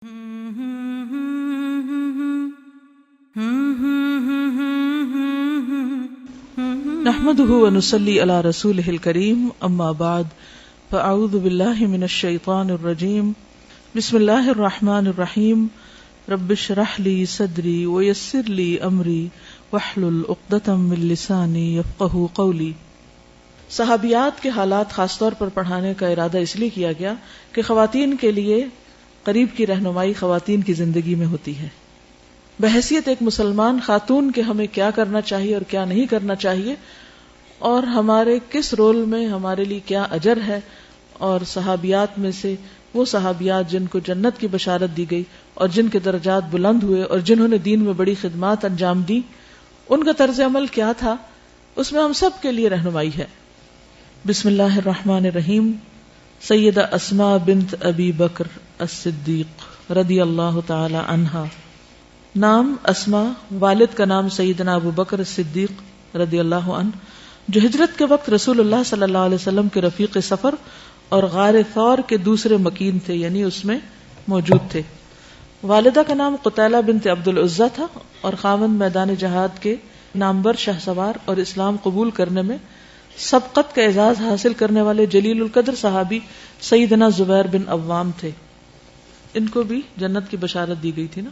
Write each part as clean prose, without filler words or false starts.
نحمده ونصلي على رسوله الكريم اما بعد فاعوذ بالله من الشيطان الرجيم بسم الله الرحمن الرحيم رب اشرح لي صدري ويسر لي امري واحلل عقدة من لساني يفقهوا قولي۔ صحابیات کے حالات خاص طور پر پڑھانے کا ارادہ اس لیے کیا گیا کہ خواتین کے لیے قریب کی رہنمائی خواتین کی زندگی میں ہوتی ہے۔ بحیثیت ایک مسلمان خاتون کے ہمیں کیا کرنا چاہیے اور کیا نہیں کرنا چاہیے، اور ہمارے کس رول میں ہمارے لیے کیا اجر ہے، اور صحابیات میں سے وہ صحابیات جن کو جنت کی بشارت دی گئی اور جن کے درجات بلند ہوئے اور جنہوں نے دین میں بڑی خدمات انجام دی، ان کا طرز عمل کیا تھا، اس میں ہم سب کے لیے رہنمائی ہے۔ بسم اللہ الرحمن الرحیم۔ سیدہ اسماء بنت ابی بکر الصدیق رضی اللہ تعالی عنہا۔ نام اسماء، والد کا نام سیدنا ابو بکر الصدیق رضی اللہ عنہ، جو ہجرت کے وقت رسول اللہ صلی اللہ علیہ وسلم کے رفیق سفر اور غار ثور کے دوسرے مکین تھے، یعنی اس میں موجود تھے۔ والدہ کا نام قتیلہ بنت عبد العزیٰ تھا اور خاوند میدان جہاد کے نامور شہسوار اور اسلام قبول کرنے میں سبقت کا اعزاز حاصل کرنے والے جلیل القدر صحابی سیدنا زبیر بن عوام تھے۔ ان کو بھی جنت کی بشارت دی گئی تھی نا۔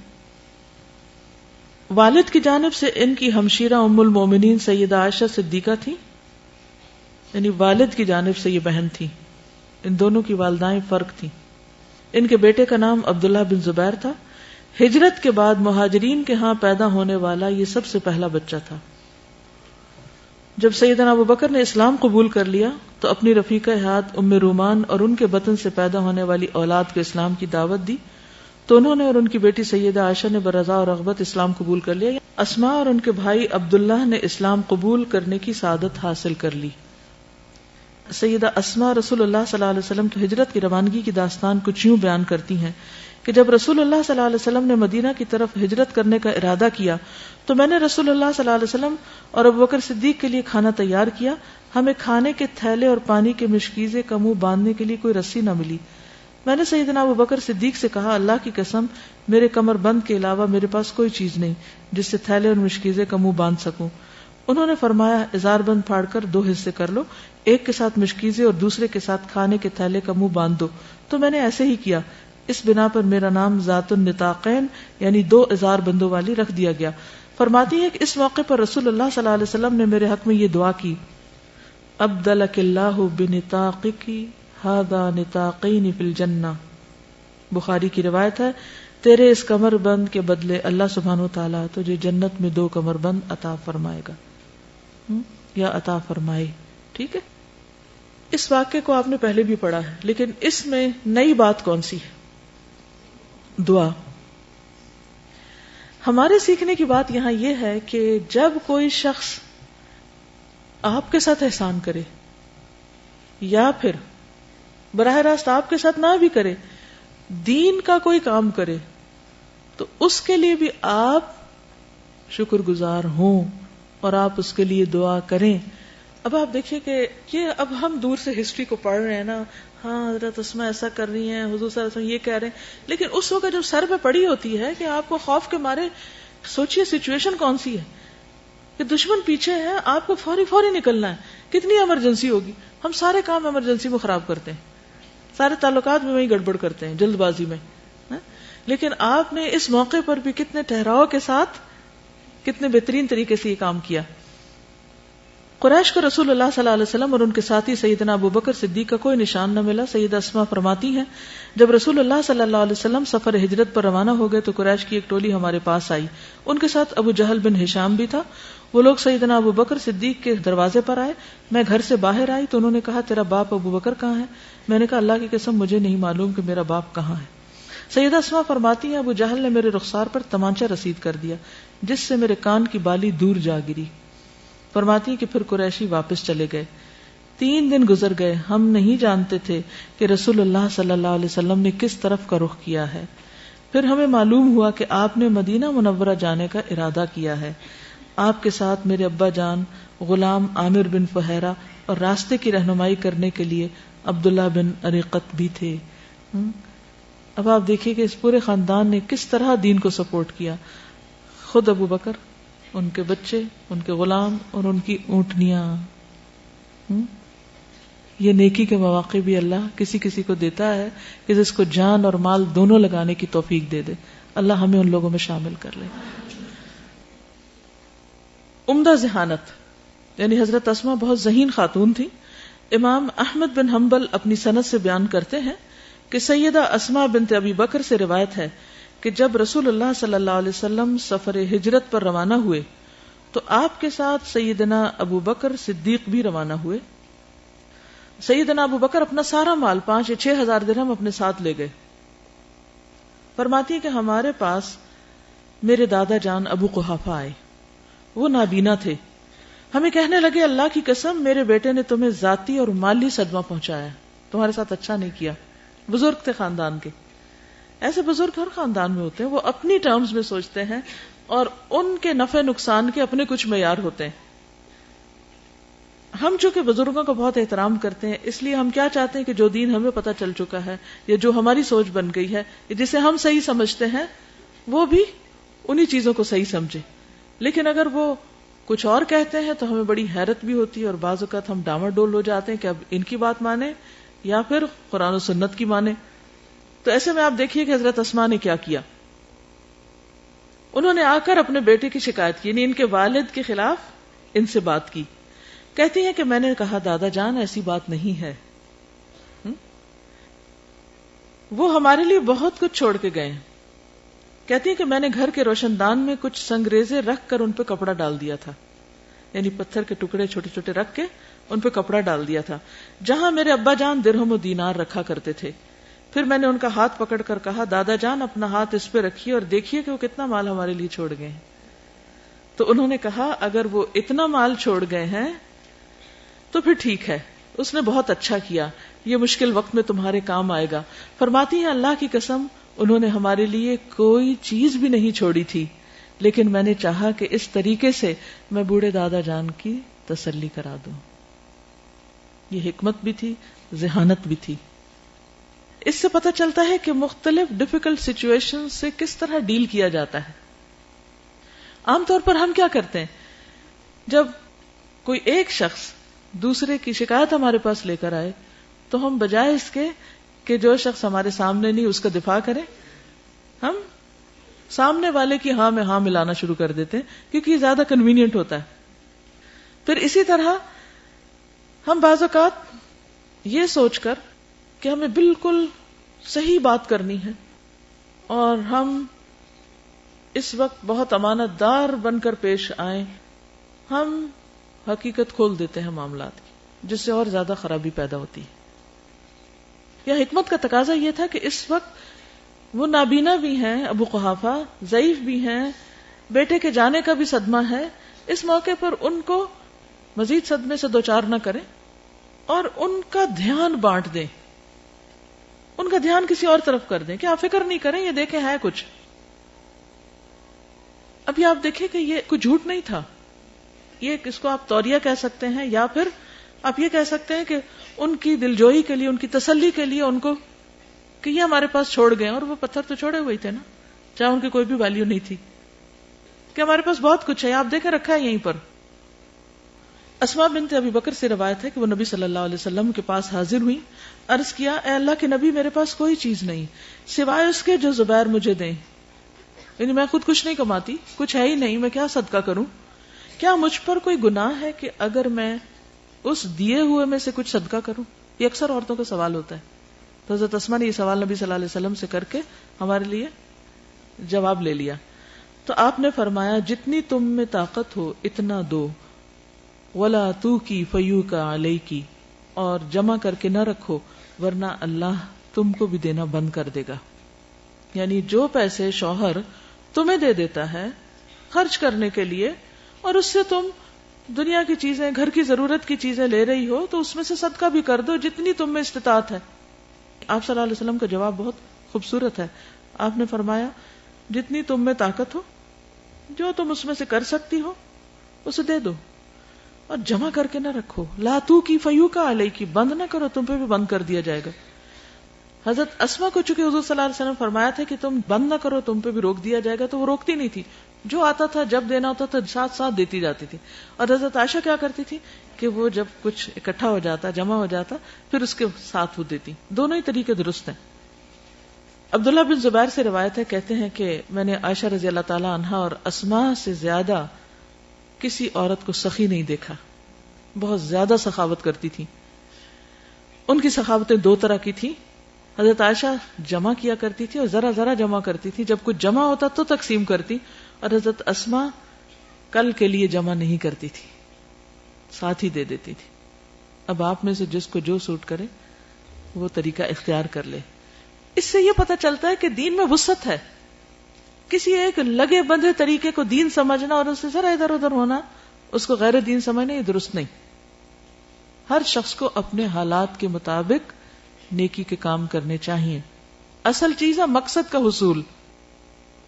والد کی جانب سے ان کی ہمشیرہ ام المومنین سیدہ عائشہ صدیقہ تھی، یعنی والد کی جانب سے یہ بہن تھی۔ ان دونوں کی والدائیں فرق تھیں۔ ان کے بیٹے کا نام عبداللہ بن زبیر تھا۔ ہجرت کے بعد مہاجرین کے ہاں پیدا ہونے والا یہ سب سے پہلا بچہ تھا۔ جب سیدنا ابو بکر نے اسلام قبول کر لیا تو اپنی رفیقہ حیات ام رومان اور ان کے بطن سے پیدا ہونے والی اولاد کو اسلام کی دعوت دی، تو انہوں نے اور ان کی بیٹی سیدہ عائشہ نے برضا اور رغبت اسلام قبول کر لیا۔ اسماء اور ان کے بھائی عبداللہ نے اسلام قبول کرنے کی سعادت حاصل کر لی۔ سیدہ اسماء رسول اللہ صلی اللہ علیہ وسلم کی ہجرت کی روانگی کی داستان کچھ یوں بیان کرتی ہیں کہ جب رسول اللہ صلی اللہ علیہ وسلم نے مدینہ کی طرف ہجرت کرنے کا ارادہ کیا تو میں نے رسول اللہ صلی اللہ علیہ وسلم اور ابو بکر صدیق کے لیے کھانا تیار کیا۔ ہمیں کھانے کے تھیلے اور پانی کے مشکیزے کا منہ باندھنے کے لیے کوئی رسی نہ ملی۔ میں نے سیدنا ابو بکر صدیق سے کہا، اللہ کی قسم، میرے کمر بند کے علاوہ میرے پاس کوئی چیز نہیں جس سے تھیلے اور مشکیزے کا منہ باندھ سکوں۔ انہوں نے فرمایا، ازار بند پھاڑ کر 2 حصے کر لو، ایک کے ساتھ مشکیزے اور دوسرے کے ساتھ کھانے کے تھیلے کا منہ باندھ دو۔ تو میں نے ایسے ہی کیا۔ اس بنا پر میرا نام ذات النطاقین یعنی 2 ازار بندوں والی رکھ دیا گیا۔ فرماتی ہے کہ اس موقع پر رسول اللہ صلی اللہ علیہ وسلم نے میرے حق میں یہ دعا کی، ابدلک اللہ بنطاقک ھذا نطاقین فی الجنہ۔ بخاری کی روایت ہے، تیرے اس کمر بند کے بدلے اللہ سبحانہ وتعالی تجھے جنت میں 2 کمر بند عطا فرمائے گا یا عطا فرمائے۔ ٹھیک ہے، اس واقعے کو آپ نے پہلے بھی پڑھا ہے، لیکن اس میں نئی بات کون سی ہے؟ دعا۔ ہمارے سیکھنے کی بات یہاں یہ ہے کہ جب کوئی شخص آپ کے ساتھ احسان کرے یا پھر براہ راست آپ کے ساتھ نہ بھی کرے، دین کا کوئی کام کرے، تو اس کے لیے بھی آپ شکر گزار ہوں اور آپ اس کے لیے دعا کریں۔ اب آپ دیکھیے کہ یہ اب ہم دور سے ہسٹری کو پڑھ رہے ہیں نا، ہاں حضرت اسماء ایسا کر رہی ہیں، حضور صلی اللہ علیہ وسلم یہ کہہ رہے ہیں، لیکن اس وقت جب سر پہ پڑی ہوتی ہے کہ آپ کو خوف کے مارے، سوچئے سچویشن کون سی ہے کہ دشمن پیچھے ہے، آپ کو فوری نکلنا ہے، کتنی ایمرجنسی ہوگی۔ ہم سارے کام ایمرجنسی میں خراب کرتے ہیں، سارے تعلقات میں وہی گڑبڑ کرتے ہیں جلد بازی میں، لیکن آپ نے اس موقع پر بھی کتنے ٹھہراؤ کے ساتھ، کتنے بہترین طریقے سے یہ کام کیا۔ قریش کو رسول اللہ صلی اللہ علیہ وسلم اور ان کے ساتھی سیدنا ابو بکر صدیق کا کوئی نشان نہ ملا۔ سیدہ اسماء فرماتی ہیں، جب رسول اللہ صلی اللہ علیہ وسلم سفر ہجرت پر روانہ ہو گئے تو قریش کی ایک ٹولی ہمارے پاس آئی، ان کے ساتھ ابو جہل بن ہشام بھی تھا۔ وہ لوگ سیدنا ابو بکر صدیق کے دروازے پر آئے۔ میں گھر سے باہر آئی تو انہوں نے کہا، تیرا باپ ابو بکر کہاں ہے؟ میں نے کہا، اللہ کی قسم مجھے نہیں معلوم کہ میرا باپ کہاں ہے۔ سیدہ اسماء فرماتی ہیں، ابو جہل نے میرے رخسار پر تمانچہ رسید کر دیا جس سے میرے کان کی بالی دور جا گری۔ فرماتی ہیں کہ پھر قریشی واپس چلے گئے۔ 3 دن گزر گئے، ہم نہیں جانتے تھے کہ رسول اللہ صلی اللہ علیہ وسلم نے کس طرف کا رخ کیا ہے۔ پھر ہمیں معلوم ہوا کہ آپ نے مدینہ منورہ جانے کا ارادہ کیا ہے۔ آپ کے ساتھ میرے ابا جان، غلام عامر بن فہیرہ اور راستے کی رہنمائی کرنے کے لیے عبداللہ بن اریقت بھی تھے۔ اب آپ دیکھیے کہ اس پورے خاندان نے کس طرح دین کو سپورٹ کیا. خود ابو بکر، ان کے بچے، ان کے غلام اور ان کی اونٹنیاں. یہ نیکی کے مواقع بھی اللہ کسی کسی کو دیتا ہے کہ جس کو جان اور مال دونوں لگانے کی توفیق دے دے. اللہ ہمیں ان لوگوں میں شامل کر لے. عمدہ ذہانت، یعنی حضرت اسماء بہت ذہین خاتون تھی. امام احمد بن حنبل اپنی سند سے بیان کرتے ہیں کہ سیدہ اسماء بنت ابی بکر سے روایت ہے کہ جب رسول اللہ صلی اللہ علیہ وسلم سفر ہجرت پر روانہ ہوئے تو آپ کے ساتھ سیدنا ابو بکر صدیق بھی روانہ ہوئے. سیدنا ابو بکر اپنا سارا مال 5 یا 6 ہزار درہم اپنے ساتھ لے گئے. فرماتی ہے کہ ہمارے پاس میرے دادا جان ابو قحافہ آئے. وہ نابینا تھے. ہمیں کہنے لگے اللہ کی قسم میرے بیٹے نے تمہیں ذاتی اور مالی صدمہ پہنچایا، تمہارے ساتھ اچھا نہیں کیا. بزرگ تھے خاندان کے. ایسے بزرگ ہر خاندان میں ہوتے ہیں، وہ اپنی ٹرمز میں سوچتے ہیں اور ان کے نفع نقصان کے اپنے کچھ معیار ہوتے ہیں. ہم چونکہ بزرگوں کا بہت احترام کرتے ہیں، اس لیے ہم کیا چاہتے ہیں کہ جو دین ہمیں پتہ چل چکا ہے یا جو ہماری سوچ بن گئی ہے جسے ہم صحیح سمجھتے ہیں وہ بھی انہی چیزوں کو صحیح سمجھے. لیکن اگر وہ کچھ اور کہتے ہیں تو ہمیں بڑی حیرت بھی ہوتی ہے اور بعض اوقات ہم ڈاواڈول ہو جاتے ہیں کہ اب ان کی بات مانیں یا پھر قرآن و سنت کی مانیں. تو ایسے میں آپ دیکھیے کہ حضرت اسماء نے کیا کیا. انہوں نے آ کر اپنے بیٹے کی شکایت کی، یعنی ان کے والد کے خلاف ان سے بات کی. کہتی ہیں کہ میں نے کہا دادا جان ایسی بات نہیں ہے، وہ ہمارے لیے بہت کچھ چھوڑ کے گئے. کہتی ہیں کہ میں نے گھر کے روشن دان میں کچھ سنگریزے رکھ کر ان پہ کپڑا ڈال دیا تھا، یعنی پتھر کے ٹکڑے چھوٹے چھوٹے رکھ کے ان پہ کپڑا ڈال دیا تھا، جہاں میرے ابا جان درہم و دینار رکھا کرتے تھے. پھر میں نے ان کا ہاتھ پکڑ کر کہا دادا جان اپنا ہاتھ اس پہ رکھیے اور دیکھیے کہ وہ کتنا مال ہمارے لیے چھوڑ گئے ہیں. تو انہوں نے کہا اگر وہ اتنا مال چھوڑ گئے ہیں تو پھر ٹھیک ہے، اس نے بہت اچھا کیا، یہ مشکل وقت میں تمہارے کام آئے گا. فرماتی ہیں اللہ کی قسم انہوں نے ہمارے لیے کوئی چیز بھی نہیں چھوڑی تھی، لیکن میں نے چاہا کہ اس طریقے سے میں بوڑھے دادا جان کی تسلی کرا دوں. یہ حکمت بھی تھی، ذہانت بھی تھی. اس سے پتہ چلتا ہے کہ مختلف ڈیفیکلٹ سچویشن سے کس طرح ڈیل کیا جاتا ہے. عام طور پر ہم کیا کرتے ہیں، جب کوئی ایک شخص دوسرے کی شکایت ہمارے پاس لے کر آئے تو ہم بجائے اس کے کہ جو شخص ہمارے سامنے نہیں اس کا دفاع کریں، ہم سامنے والے کی ہاں میں ہاں ملانا شروع کر دیتے ہیں کیونکہ یہ زیادہ کنوینئنٹ ہوتا ہے. پھر اسی طرح ہم بعض اوقات یہ سوچ کر کہ ہمیں بالکل صحیح بات کرنی ہے اور ہم اس وقت بہت امانت دار بن کر پیش آئیں، ہم حقیقت کھول دیتے ہیں معاملات کی، جس سے اور زیادہ خرابی پیدا ہوتی ہے. یا حکمت کا تقاضا یہ تھا کہ اس وقت وہ نابینا بھی ہیں، ابو قحافہ ضعیف بھی ہیں، بیٹے کے جانے کا بھی صدمہ ہے. اس موقع پر ان کو مزید صدمے سے دوچار نہ کریں اور ان کا دھیان بانٹ دیں، ان کا دھیان کسی اور طرف کر دیں کہ آپ فکر نہیں کریں، یہ دیکھیں ہے کچھ. ابھی آپ دیکھیں کہ یہ کوئی جھوٹ نہیں تھا، یہ اس کو آپ توریہ کہہ سکتے ہیں یا پھر آپ یہ کہہ سکتے ہیں کہ ان کی دلجوئی کے لیے، ان کی تسلی کے لیے ان کو کہ یہ ہمارے پاس چھوڑ گئے، اور وہ پتھر تو چھوڑے ہوئے تھے نا، چاہے ان کی کوئی بھی ویلیو نہیں تھی، کہ ہمارے پاس بہت کچھ ہے، آپ دیکھیں رکھا ہے یہیں پر. اسماء بنت ابی بکر سے روایت ہے کہ وہ نبی صلی اللہ علیہ وسلم کے پاس حاضر ہوئی. عرض کیا اے اللہ کے نبی میرے پاس کوئی چیز نہیں سوائے اس کے جو زبیر مجھے دیں، یعنی میں خود کچھ نہیں کماتی، کچھ ہے ہی نہیں، میں کیا صدقہ کروں؟ کیا مجھ پر کوئی گناہ ہے کہ اگر میں اس دیے ہوئے میں سے کچھ صدقہ کروں؟ یہ اکثر عورتوں کا سوال ہوتا ہے. تو حضرت اسماء نے یہ سوال نبی صلی اللہ علیہ وسلم سے کر کے ہمارے لیے جواب لے لیا. تو آپ نے فرمایا جتنی تم میں طاقت ہو اتنا دو، ولا تو کی فیو کا علیہ کی، اور جمع کر کے نہ رکھو ورنہ اللہ تم کو بھی دینا بند کر دے گا. یعنی جو پیسے شوہر تمہیں دے دیتا ہے خرچ کرنے کے لیے اور اس سے تم دنیا کی چیزیں، گھر کی ضرورت کی چیزیں لے رہی ہو تو اس میں سے صدقہ بھی کر دو جتنی تم میں استطاعت ہے. آپ صلی اللہ علیہ وسلم کا جواب بہت خوبصورت ہے. آپ نے فرمایا جتنی تم میں طاقت ہو، جو تم اس میں سے کر سکتی ہو اسے دے دو اور جمع کر کے نہ رکھو. لا تو کی فیو کا علیہ کی، بند نہ کرو، تم پہ بھی بند کر دیا جائے گا. حضرت اسما کو چونکہ حضور صلی اللہ علیہ وسلم فرمایا تھا کہ تم بند نہ کرو، تم پہ بھی روک دیا جائے گا، تو وہ روکتی نہیں تھی، جو آتا تھا جب دینا ہوتا تھا ساتھ ساتھ دیتی جاتی تھی. اور حضرت عائشہ کیا کرتی تھی کہ وہ جب کچھ اکٹھا ہو جاتا، جمع ہو جاتا، پھر اس کے ساتھ وہ دیتی. دونوں ہی طریقے درست ہیں. عبداللہ بن زبیر سے روایت ہے، کہتے ہیں کہ میں نے عائشہ رضی اللہ تعالی عنہا اور اسما سے زیادہ کسی عورت کو سخی نہیں دیکھا. بہت زیادہ سخاوت کرتی تھی. ان کی سخاوتیں دو طرح کی تھی. حضرت عائشہ جمع کیا کرتی تھی اور ذرا ذرا جمع کرتی تھی، جب کچھ جمع ہوتا تو تقسیم کرتی، اور حضرت اسما کل کے لیے جمع نہیں کرتی تھی، ساتھ ہی دے دیتی تھی. اب آپ میں سے جس کو جو سوٹ کرے وہ طریقہ اختیار کر لے. اس سے یہ پتہ چلتا ہے کہ دین میں وسعت ہے. کسی ایک لگے بندھے طریقے کو دین سمجھنا اور اس سے ذرا ادھر ادھر ہونا، اس کو غیر دین سمجھنا، یہ درست نہیں. ہر شخص کو اپنے حالات کے مطابق نیکی کے کام کرنے چاہیے. اصل چیز ہے مقصد کا حصول.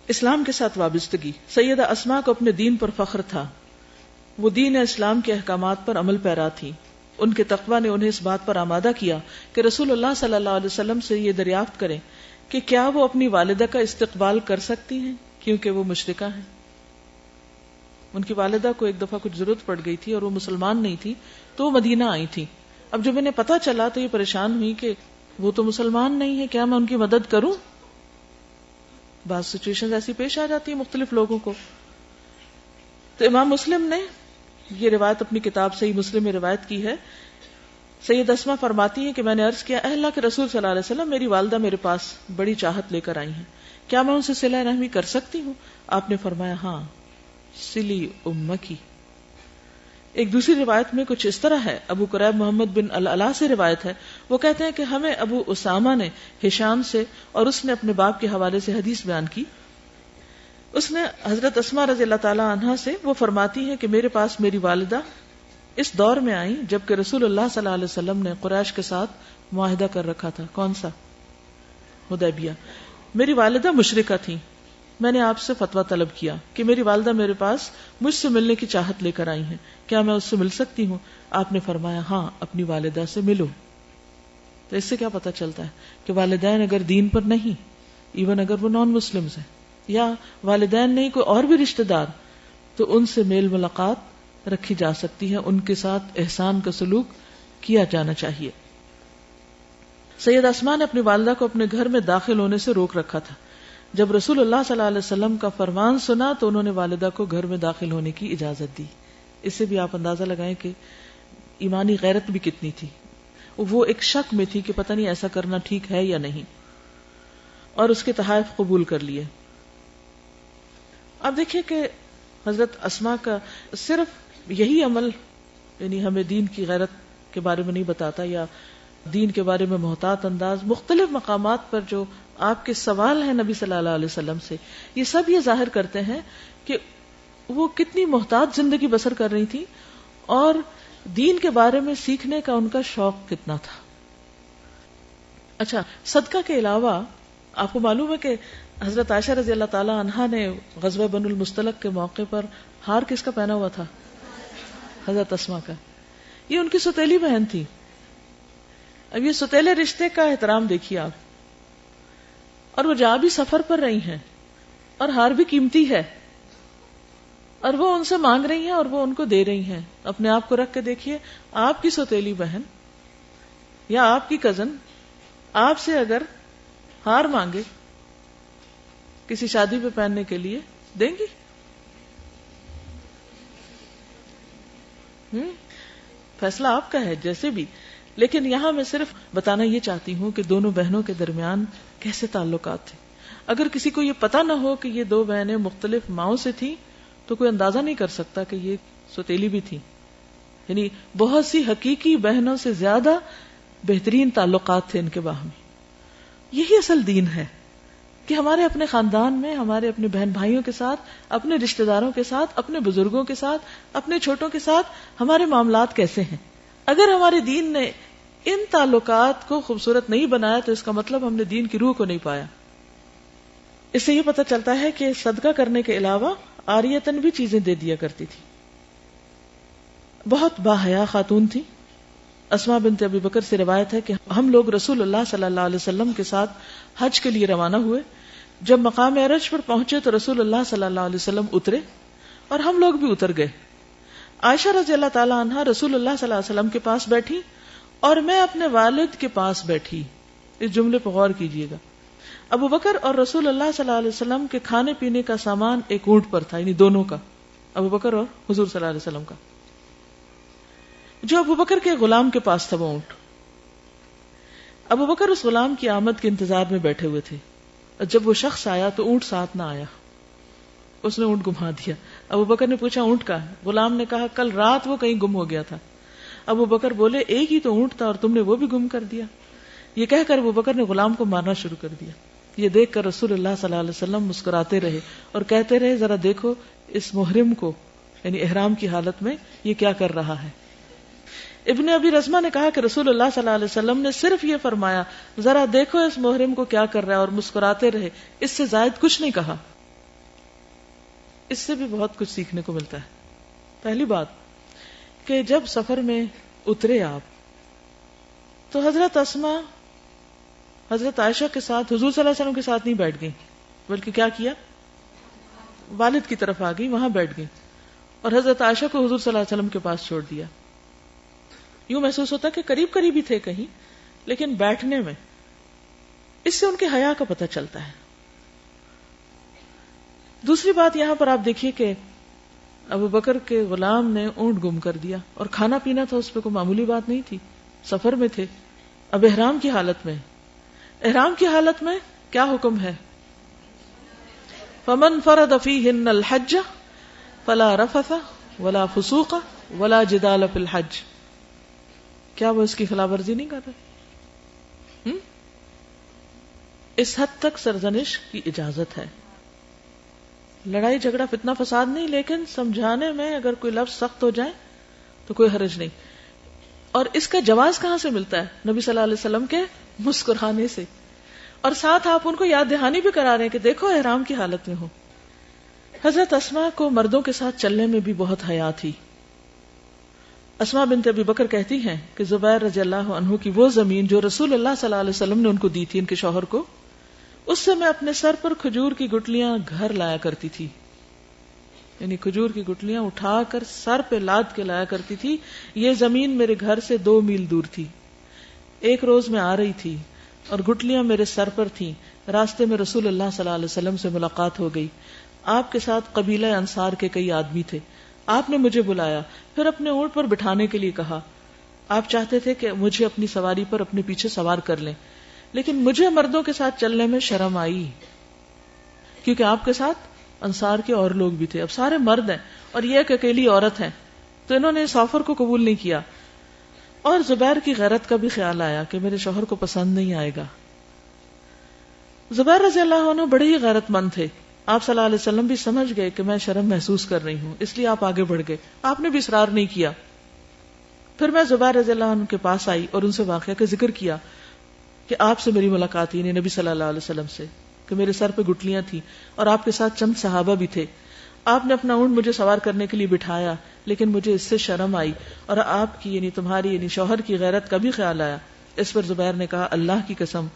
اسلام کے ساتھ وابستگی. سیدہ اسما کو اپنے دین پر فخر تھا. وہ دین اسلام کے احکامات پر عمل پیرا تھی. ان کے تقوی نے انہیں اس بات پر آمادہ کیا کہ رسول اللہ صلی اللہ علیہ وسلم سے یہ دریافت کریں کہ کیا وہ اپنی والدہ کا استقبال کر سکتی ہیں کیونکہ وہ مشرکہ ہیں. ان کی والدہ کو ایک دفعہ کچھ ضرورت پڑ گئی تھی اور وہ مسلمان نہیں تھی، تو وہ مدینہ آئی تھی. اب جب انہیں پتا چلا تو یہ پریشان ہوئی کہ وہ تو مسلمان نہیں ہے، کیا میں ان کی مدد کروں؟ بعض سچویشن ایسی پیش آ جاتی ہیں مختلف لوگوں کو. تو امام مسلم نے یہ روایت اپنی کتاب صحیح مسلم میں روایت کی ہے. سید اسما فرماتی ہیں کہ میں نے عرض کیا، اے اللہ کے رسول صلی اللہ علیہ وسلم، میری والدہ میرے پاس بڑی چاہت لے کر آئی ہیں، کیا میں ان سے صلہ رحمی کر سکتی ہوں؟ آپ نے فرمایا ہاں، سلی امکی. ایک دوسری روایت میں کچھ اس طرح ہے. ابو قریب محمد بن العلا سے روایت ہے، وہ کہتے ہیں کہ ہمیں ابو اسامہ نے ہشام سے اور اس نے اپنے باپ کے حوالے سے حدیث بیان کی. اس نے حضرت اسما رضی اللہ تعالی عنہا سے، وہ فرماتی ہے کہ میرے پاس میری والدہ اس دور میں آئی جبکہ رسول اللہ صلی اللہ علیہ وسلم نے قریش کے ساتھ معاہدہ کر رکھا تھا. کون سا؟ حدیبیہ. میری والدہ مشرکہ تھی. میں نے آپ سے فتویٰ طلب کیا کہ میری والدہ میرے پاس مجھ سے ملنے کی چاہت لے کر آئی ہیں، کیا میں اس سے مل سکتی ہوں؟ آپ نے فرمایا ہاں، اپنی والدہ سے ملو. تو اس سے کیا پتہ چلتا ہے کہ والدین اگر دین پر نہیں، ایون اگر وہ نان مسلمز ہیں یا والدین نہیں کوئی اور بھی رشتہ دار، تو ان سے میل ملاقات رکھی جا سکتی ہے، ان کے ساتھ احسان کا سلوک کیا جانا چاہیے. سید اسما نے اپنی والدہ کو اپنے گھر میں داخل ہونے سے روک رکھا تھا. جب رسول اللہ صلی اللہ علیہ وسلم کا فرمان سنا تو انہوں نے والدہ کو گھر میں داخل ہونے کی اجازت دی. اس سے بھی آپ اندازہ لگائیں کہ ایمانی غیرت بھی کتنی تھی. وہ ایک شک میں تھی کہ پتہ نہیں ایسا کرنا ٹھیک ہے یا نہیں، اور اس کے تحائف قبول کر لیے. اب دیکھیے کہ حضرت اسما کا صرف یہی عمل یعنی ہمیں دین کی غیرت کے بارے میں نہیں بتاتا، یا دین کے بارے میں محتاط انداز مختلف مقامات پر جو آپ کے سوال ہیں نبی صلی اللہ علیہ وسلم سے، یہ سب یہ ظاہر کرتے ہیں کہ وہ کتنی محتاط زندگی بسر کر رہی تھی اور دین کے بارے میں سیکھنے کا ان کا شوق کتنا تھا. اچھا، صدقہ کے علاوہ آپ کو معلوم ہے کہ حضرت عائشہ رضی اللہ تعالی عنہا نے غزوہ بنو المصطلق کے موقع پر ہار کس کا پہنا ہوا تھا؟ حضرت اسما کا. یہ ان کی سوتیلی بہن تھی. اب یہ سوتیلے رشتے کا احترام دیکھیے آپ. اور وہ جہاں بھی سفر پر رہی ہیں اور ہار بھی قیمتی ہے اور وہ ان سے مانگ رہی ہیں اور وہ ان کو دے رہی ہیں. اپنے آپ کو رکھ کے دیکھیے، آپ کی سوتیلی بہن یا آپ کی کزن آپ سے اگر ہار مانگے کسی شادی پہ پہننے کے لیے، دیں گی؟ فیصلہ آپ کا ہے جیسے بھی. لیکن یہاں میں صرف بتانا یہ چاہتی ہوں کہ دونوں بہنوں کے درمیان کیسے تعلقات تھے. اگر کسی کو یہ پتا نہ ہو کہ یہ دو بہنیں مختلف ماؤں سے تھیں تو کوئی اندازہ نہیں کر سکتا کہ یہ سوتیلی بھی تھی. یعنی بہت سی حقیقی بہنوں سے زیادہ بہترین تعلقات تھے ان کے باہم. یہی اصل دین ہے کہ ہمارے اپنے خاندان میں، ہمارے اپنے بہن بھائیوں کے ساتھ، اپنے رشتہ داروں کے ساتھ، اپنے بزرگوں کے ساتھ، اپنے چھوٹوں کے ساتھ ہمارے معاملات کیسے ہیں. اگر ہمارے دین نے ان تعلقات کو خوبصورت نہیں بنایا تو اس کا مطلب ہم نے دین کی روح کو نہیں پایا. اس سے یہ پتہ چلتا ہے کہ صدقہ کرنے کے علاوہ عاریتن بھی چیزیں دے دیا کرتی تھی. بہت باحیا خاتون تھی. اسماء بنت ابی بکر سے روایت ہے کہ ہم لوگ رسول اللہ صلی اللہ علیہ وسلم کے ساتھ حج کے لیے روانہ ہوئے. جب مقام عرج پر پہنچے تو رسول اللہ صلی اللہ علیہ وسلم اترے اور ہم لوگ بھی اتر گئے. عائشہ رضی اللہ تعالی عنہا رسول اللہ صلی اللہ علیہ وسلم کے پاس بیٹھی اور میں اپنے والد کے پاس بیٹھی. اس جملے پر غور کیجیے گا. ابو بکر اور رسول اللہ صلی اللہ علیہ وسلم کے کھانے پینے کا سامان ایک اونٹ پر تھا، یعنی دونوں کا، ابو بکر اور حضور صلی اللہ علیہ وسلم کا. جو ابو بکر کے غلام کے پاس تھا وہ اونٹ. ابو بکر اس غلام کی آمد کے انتظار میں بیٹھے ہوئے تھے. جب وہ شخص آیا تو اونٹ ساتھ نہ آیا، اس نے اونٹ گما دیا. ابو بکر نے پوچھا اونٹ کا ہے؟ غلام نے کہا کل رات وہ کہیں گم ہو گیا تھا. ابو بکر بولے ایک ہی تو اونٹ تھا اور تم نے وہ بھی گم کر دیا. یہ کہہ کر ابو بکر نے غلام کو مارنا شروع کر دیا. یہ دیکھ کر رسول اللہ صلی اللہ علیہ وسلم مسکراتے رہے اور کہتے رہے ذرا دیکھو اس محرم کو، یعنی احرام کی حالت میں یہ کیا کر رہا ہے. ابن ابی رزمہ نے کہا کہ رسول اللہ صلی اللہ علیہ وسلم نے صرف یہ فرمایا ذرا دیکھو اس محرم کو کیا کر رہا ہے اور مسکراتے رہے، اس سے زائد کچھ نہیں کہا. اس سے بھی بہت کچھ سیکھنے کو ملتا ہے. پہلی بات کہ جب سفر میں اترے آپ تو حضرت اسماء حضرت عائشہ کے ساتھ حضور صلی اللہ علیہ وسلم کے ساتھ نہیں بیٹھ گئی، بلکہ کیا کیا، والد کی طرف آ گئی، وہاں بیٹھ گئی اور حضرت عائشہ کو حضور صلی اللہ علیہ وسلم کے پاس چھوڑ دیا. یوں محسوس ہوتا کہ قریب قریب ہی تھے کہیں، لیکن بیٹھنے میں اس سے ان کے حیا کا پتہ چلتا ہے. دوسری بات یہاں پر آپ دیکھیے کہ ابو بکر کے غلام نے اونٹ گم کر دیا اور کھانا پینا تھا، اس پہ کوئی معمولی بات نہیں تھی. سفر میں تھے، اب احرام کی حالت میں. احرام کی حالت میں کیا حکم ہے؟ فمن فرض فیہن الحج فلا رفث ولا فسوق ولا جدال فی الحج. کیا وہ اس کی خلاف ورزی نہیں کر رہے؟ اس حد تک سرزنش کی اجازت ہے. لڑائی جھگڑا فتنہ فساد نہیں، لیکن سمجھانے میں اگر کوئی لفظ سخت ہو جائے تو کوئی حرج نہیں. اور اس کا جواز کہاں سے ملتا ہے؟ نبی صلی اللہ علیہ وسلم کے مسکرانے سے، اور ساتھ آپ ان کو یاد دہانی بھی کرا رہے ہیں کہ دیکھو احرام کی حالت میں ہو. حضرت اسماء کو مردوں کے ساتھ چلنے میں بھی بہت حیا تھی. اسماء بنت ابی بکر کہتی ہیں کہ زبیر رضی اللہ عنہ کی وہ زمین جو رسول اللہ صلی اللہ علیہ وسلم نے ان کو دی تھی، ان کے شوہر کو، اس سے میں اپنے سر پر کھجور کی گٹلیاں گھر لایا کرتی تھی. یعنی کھجور کی گٹلیاں اٹھا کر سر پہ لاد کے لایا کرتی تھی. یہ زمین میرے گھر سے 2 میل دور تھی. ایک روز میں آ رہی تھی اور گٹلیاں میرے سر پر تھیں. راستے میں رسول اللہ صلی اللہ علیہ وسلم سے ملاقات ہو گئی. آپ کے ساتھ قبیلہ انصار کے کئی آدمی تھے. آپ نے مجھے بلایا، پھر اپنے اونٹ پر بٹھانے کے لیے کہا. آپ چاہتے تھے کہ مجھے اپنی سواری پر اپنے پیچھے سوار کر لیں، لیکن مجھے مردوں کے ساتھ چلنے میں شرم آئی، کیونکہ آپ کے ساتھ انصار کے اور لوگ بھی تھے. اب سارے مرد ہیں اور یہ ایک اکیلی عورت ہے، تو انہوں نے اس آفر کو قبول نہیں کیا. اور زبیر کی غیرت کا بھی خیال آیا کہ میرے شوہر کو پسند نہیں آئے گا. زبیر رضی اللہ عنہ بڑے ہی غیرت مند تھے. آپ صلی اللہ علیہ وسلم بھی سمجھ گئے کہ میں شرم محسوس کر رہی ہوں، اس لیے آپ آگے بڑھ گئے. آپ نے بھی اصرار نہیں کیا. پھر میں زبیر رضی اللہ عنہ کے پاس آئی اور ان سے واقعہ کا ذکر کیا کہ آپ سے میری ملاقات ہوئی، نبی صلی اللہ علیہ وسلم سے، کہ میرے سر پہ گٹلیاں تھیں اور آپ کے ساتھ چند صحابہ بھی تھے. آپ نے اپنا اونٹ مجھے سوار کرنے کے لیے بٹھایا، لیکن مجھے اس سے شرم آئی اور آپ کی یعنی تمہاری یعنی شوہر کی غیرت کا بھی خیال آیا. اس پر زبیر نے کہا اللہ کی قسم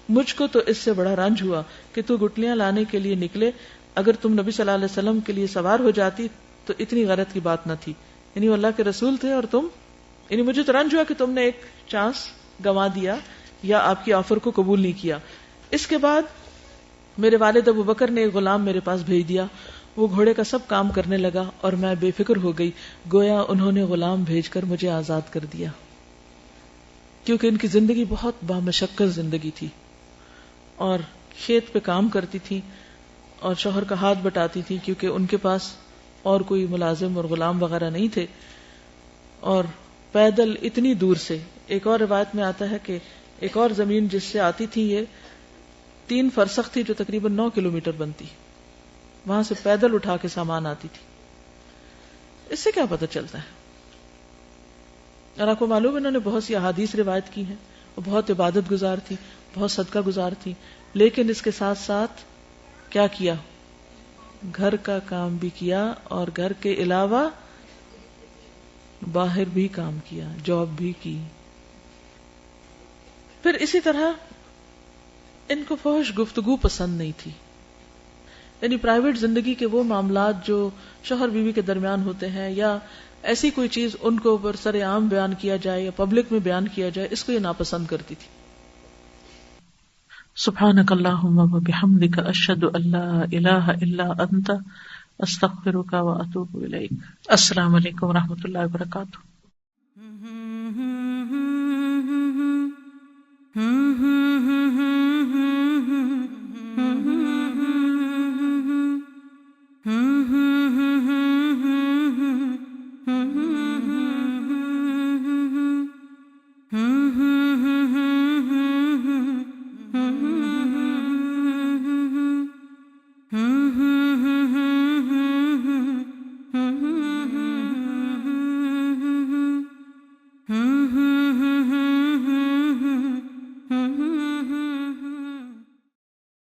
مجھ کو تو اس سے بڑا رنج ہوا کہ تو گٹلیاں لانے کے لیے نکلے. اگر تم نبی صلی اللہ علیہ وسلم کے لیے سوار ہو جاتی تو اتنی غیرت کی بات نہ تھی. یعنی وہ اللہ کے رسول تھے اور تم، یعنی مجھے تو رنج ہوا کہ تم نے ایک چانس گنوا دیا یا آپ کی آفر کو قبول نہیں کیا. اس کے بعد میرے والد ابو بکر نے ایک غلام میرے پاس بھیج دیا. وہ گھوڑے کا سب کام کرنے لگا اور میں بے فکر ہو گئی، گویا انہوں نے غلام بھیج کر مجھے آزاد کر دیا، کیونکہ ان کی زندگی بہت بامشقت زندگی تھی اور کھیت پہ کام کرتی تھی اور شوہر کا ہاتھ بٹاتی تھی، کیونکہ ان کے پاس اور کوئی ملازم اور غلام وغیرہ نہیں تھے. اور پیدل اتنی دور سے، ایک اور روایت میں آتا ہے کہ ایک اور زمین جس سے آتی تھی یہ 3 فرسخ تھی جو تقریباً 9 کلومیٹر بنتی، وہاں سے پیدل اٹھا کے سامان آتی تھی. اس سے کیا پتہ چلتا ہے؟ اور آپ کو معلوم انہوں نے بہت سی احادیث روایت کی ہیں، وہ بہت عبادت گزار تھی، بہت صدقہ گزار تھی، لیکن اس کے ساتھ ساتھ کیا کیا؟ گھر کا کام بھی کیا اور گھر کے علاوہ باہر بھی کام کیا، جاب بھی کی. پھر اسی طرح ان کو فحش گفتگو پسند نہیں تھی، یعنی پرائیویٹ زندگی کے وہ معاملات جو شوہر بیوی کے درمیان ہوتے ہیں، یا ایسی کوئی چیز ان کو اوپر سر عام بیان کیا جائے یا پبلک میں بیان کیا جائے، اس کو یہ ناپسند کرتی تھی. سبحانک اللہم و بحمدک اشہد ان لا الہ الا انت استغفرک و اتوب الیک. السلام علیکم و رحمۃ اللہ وبرکاتہ. Hmm